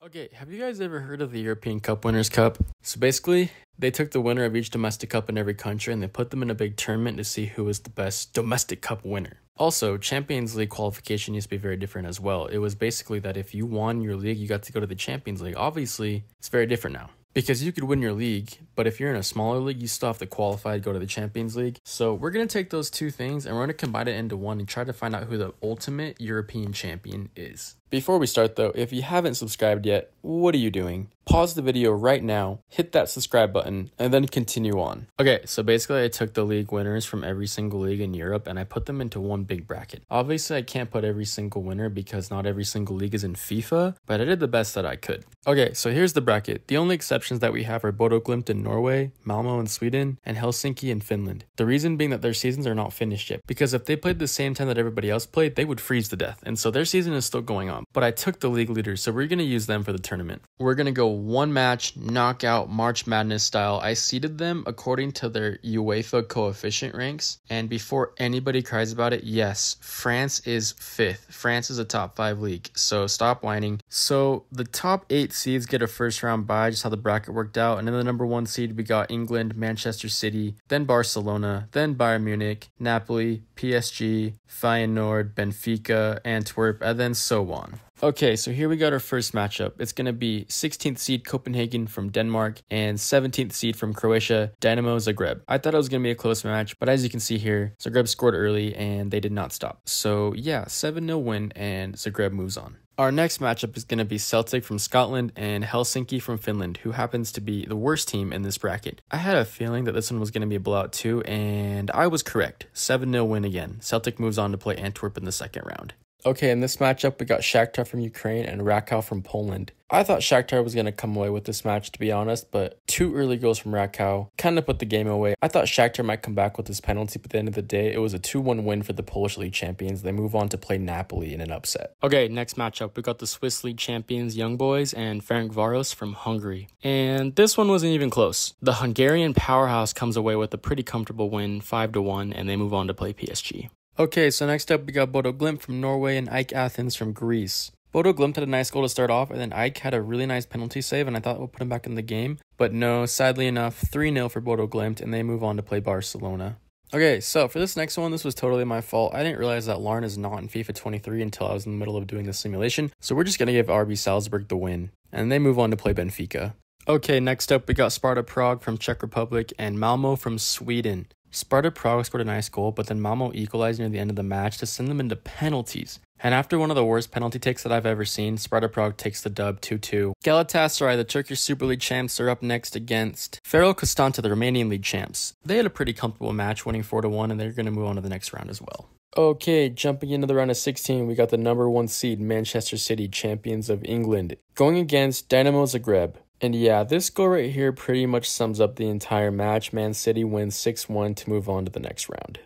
Okay, have you guys ever heard of the European Cup Winners' Cup? So basically, they took the winner of each domestic cup in every country and they put them in a big tournament to see who was the best domestic cup winner. Also, Champions League qualification used to be very different as well. It was basically that if you won your league, you got to go to the Champions League. Obviously, it's very different now. Because you could win your league, but if you're in a smaller league, you still have to qualify to go to the Champions League. So we're going to take those two things and we're going to combine it into one and try to find out who the ultimate European champion is. Before we start though, if you haven't subscribed yet, what are you doing? Pause the video right now, hit that subscribe button, and then continue on. Okay, so basically I took the league winners from every single league in Europe and I put them into one big bracket. Obviously I can't put every single winner because not every single league is in FIFA, but I did the best that I could. Okay, so here's the bracket. The only exceptions that we have are Bodo Glimt in Norway, Malmo in Sweden, and Helsinki in Finland. The reason being that their seasons are not finished yet, because if they played the same time that everybody else played, they would freeze to death, and so their season is still going on. But I took the league leaders, so we're going to use them for the tournament. We're going to go one match, knockout, March Madness style. I seeded them according to their UEFA coefficient ranks, and before anybody cries about it, yes, France is 5th. France is a top 5 league, so stop whining. So the top 8 seeds get a first round bye, just how the bracket worked out, and in the number 1 seed we got England, Manchester City, then Barcelona, then Bayern Munich, Napoli, PSG, Feyenoord, Benfica, Antwerp, and then so on. Okay, so here we got our first matchup. It's going to be 16th seed Copenhagen from Denmark and 17th seed from Croatia, Dynamo Zagreb. I thought it was going to be a close match, but as you can see here, Zagreb scored early and they did not stop. So yeah, 7-0 win and Zagreb moves on. Our next matchup is going to be Celtic from Scotland and Helsinki from Finland, who happens to be the worst team in this bracket. I had a feeling that this one was going to be a blowout too, and I was correct. 7-0 win again. Celtic moves on to play Antwerp in the second round. Okay, in this matchup, we got Shakhtar from Ukraine and Rakow from Poland. I thought Shakhtar was going to come away with this match, to be honest, but 2 early goals from Rakow kind of put the game away. I thought Shakhtar might come back with this penalty, but at the end of the day, it was a 2-1 win for the Polish League champions. They move on to play Napoli in an upset. Okay, next matchup, we got the Swiss League champions Young Boys and Ferencváros from Hungary. And this one wasn't even close. The Hungarian powerhouse comes away with a pretty comfortable win, 5-1, and they move on to play PSG. Okay, so next up we got Bodo Glimt from Norway and AEK Athens from Greece. Bodo Glimt had a nice goal to start off, and then AEK had a really nice penalty save, and I thought it would put him back in the game. But no, sadly enough, 3-0 for Bodo Glimt, and they move on to play Barcelona. Okay, so for this next one, this was totally my fault. I didn't realize that Larn is not in FIFA 23 until I was in the middle of doing the simulation, so we're just going to give RB Salzburg the win, and they move on to play Benfica. Okay, next up we got Sparta Prague from Czech Republic and Malmo from Sweden. Sparta Prague scored a nice goal, but then Malmo equalized near the end of the match to send them into penalties. And after one of the worst penalty takes that I've ever seen, Sparta Prague takes the dub 2-2. Galatasaray, the Turkish Super League champs, are up next against Feral Constanta, the Romanian League champs. They had a pretty comfortable match, winning 4-1, and they're going to move on to the next round as well. Okay, jumping into the round of 16, we got the number 1 seed Manchester City, champions of England, going against Dynamo Zagreb. And yeah, this goal right here pretty much sums up the entire match. Man City wins 6-1 to move on to the next round.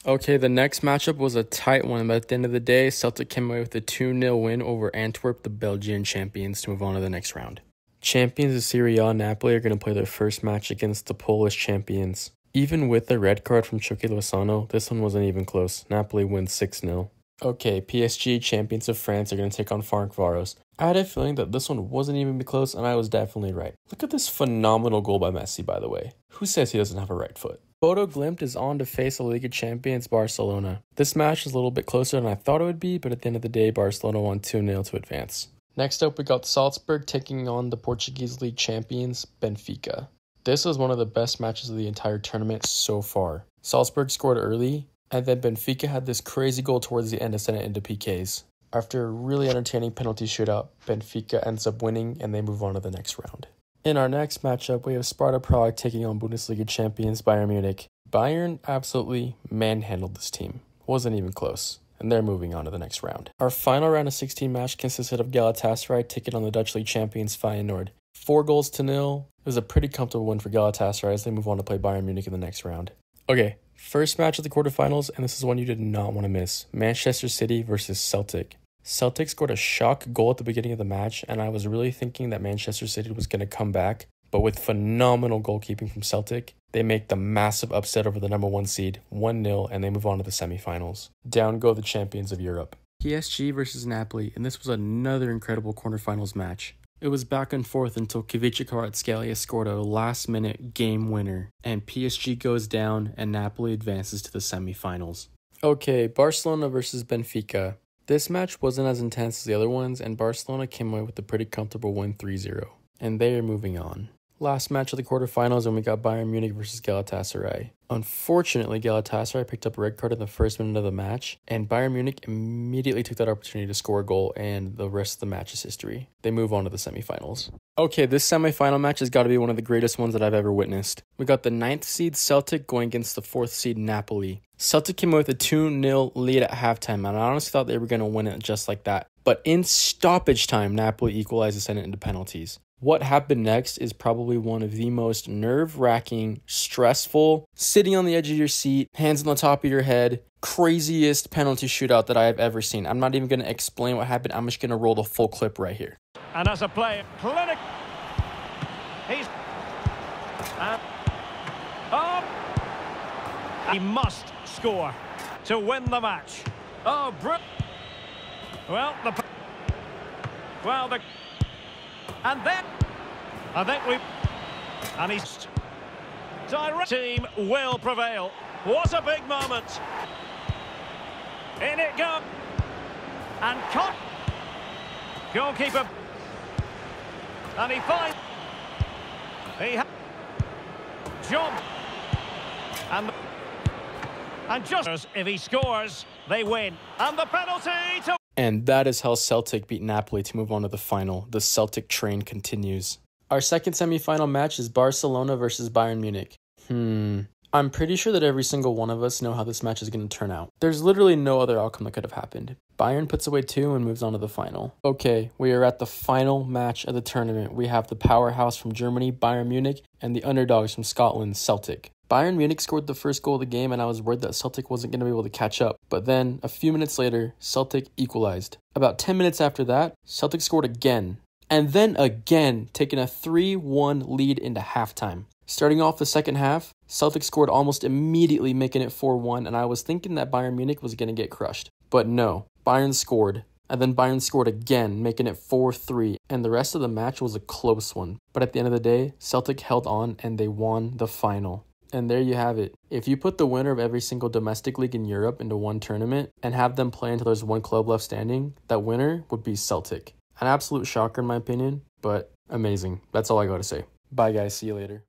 Okay, the next matchup was a tight one, but at the end of the day, Celtic came away with a 2-0 win over Antwerp, the Belgian champions, to move on to the next round. Champions of Serie A, Napoli, are going to play their first match against the Polish champions. Even with the red card from Chucky Lozano, this one wasn't even close. Napoli wins 6-0. Okay, PSG, champions of France, are going to take on Ferencváros. I had a feeling that this one wasn't even close, and I was definitely right. Look at this phenomenal goal by Messi, by the way. Who says he doesn't have a right foot? Bodo Glimt is on to face the League of Champions Barcelona. This match is a little bit closer than I thought it would be, but at the end of the day, Barcelona won 2-0 to advance. Next up, we got Salzburg taking on the Portuguese League champions, Benfica. This was one of the best matches of the entire tournament so far. Salzburg scored early, and then Benfica had this crazy goal towards the end to send it into PKs. After a really entertaining penalty shootout, Benfica ends up winning and they move on to the next round. In our next matchup, we have Sparta Prague taking on Bundesliga champions Bayern Munich. Bayern absolutely manhandled this team. Wasn't even close. And they're moving on to the next round. Our final round of 16 match consisted of Galatasaray taking on the Dutch League champions Feyenoord. 4-0. It was a pretty comfortable win for Galatasaray as they move on to play Bayern Munich in the next round. Okay, first match of the quarterfinals, and this is one you did not want to miss. Manchester City versus Celtic. Celtic scored a shock goal at the beginning of the match, and I was really thinking that Manchester City was going to come back, but with phenomenal goalkeeping from Celtic, they make the massive upset over the number 1 seed, 1-0, and they move on to the semifinals. Down go the champions of Europe. PSG versus Napoli, and this was another incredible quarterfinals match. It was back and forth until Kvicha Kvaratskhelia scored a last-minute game winner, and PSG goes down and Napoli advances to the semifinals. Okay, Barcelona versus Benfica. This match wasn't as intense as the other ones, and Barcelona came away with a pretty comfortable win 3-0, and they are moving on. Last match of the quarterfinals, and we got Bayern Munich versus Galatasaray. Unfortunately, Galatasaray picked up a red card in the first minute of the match, and Bayern Munich immediately took that opportunity to score a goal, and the rest of the match is history. They move on to the semifinals. Okay, this semifinal match has got to be one of the greatest ones that I've ever witnessed. We got the 9th seed Celtic going against the 4th seed Napoli. Celtic came away with a 2-0 lead at halftime, and I honestly thought they were going to win it just like that. But in stoppage time, Napoli equalized and sent it into penalties. What happened next is probably one of the most nerve-wracking, stressful, sitting on the edge of your seat, hands on the top of your head, craziest penalty shootout that I have ever seen. I'm not even going to explain what happened. I'm just going to roll the full clip right here. And as a player, clinic. He must score to win the match. Oh, and then I think and he's direct team will prevail. What a big moment. In it goes. And cut. Goalkeeper. And he finds. Jump. And just if he scores, they win. And the penalty to. And that is how Celtic beat Napoli to move on to the final. The Celtic train continues. Our second semifinal match is Barcelona versus Bayern Munich. I'm pretty sure that every single one of us know how this match is going to turn out. There's literally no other outcome that could have happened. Bayern puts away 2 and moves on to the final. Okay, we are at the final match of the tournament. We have the powerhouse from Germany, Bayern Munich, and the underdogs from Scotland, Celtic. Bayern Munich scored the first goal of the game, and I was worried that Celtic wasn't going to be able to catch up. But then, a few minutes later, Celtic equalized. About 10 minutes after that, Celtic scored again. And then again, taking a 3-1 lead into halftime. Starting off the second half, Celtic scored almost immediately, making it 4-1, and I was thinking that Bayern Munich was going to get crushed. But no, Bayern scored. And then Bayern scored again, making it 4-3, and the rest of the match was a close one. But at the end of the day, Celtic held on and they won the final. And there you have it. If you put the winner of every single domestic league in Europe into one tournament and have them play until there's one club left standing, that winner would be Celtic. An absolute shocker in my opinion, but amazing. That's all I got to say. Bye guys, see you later.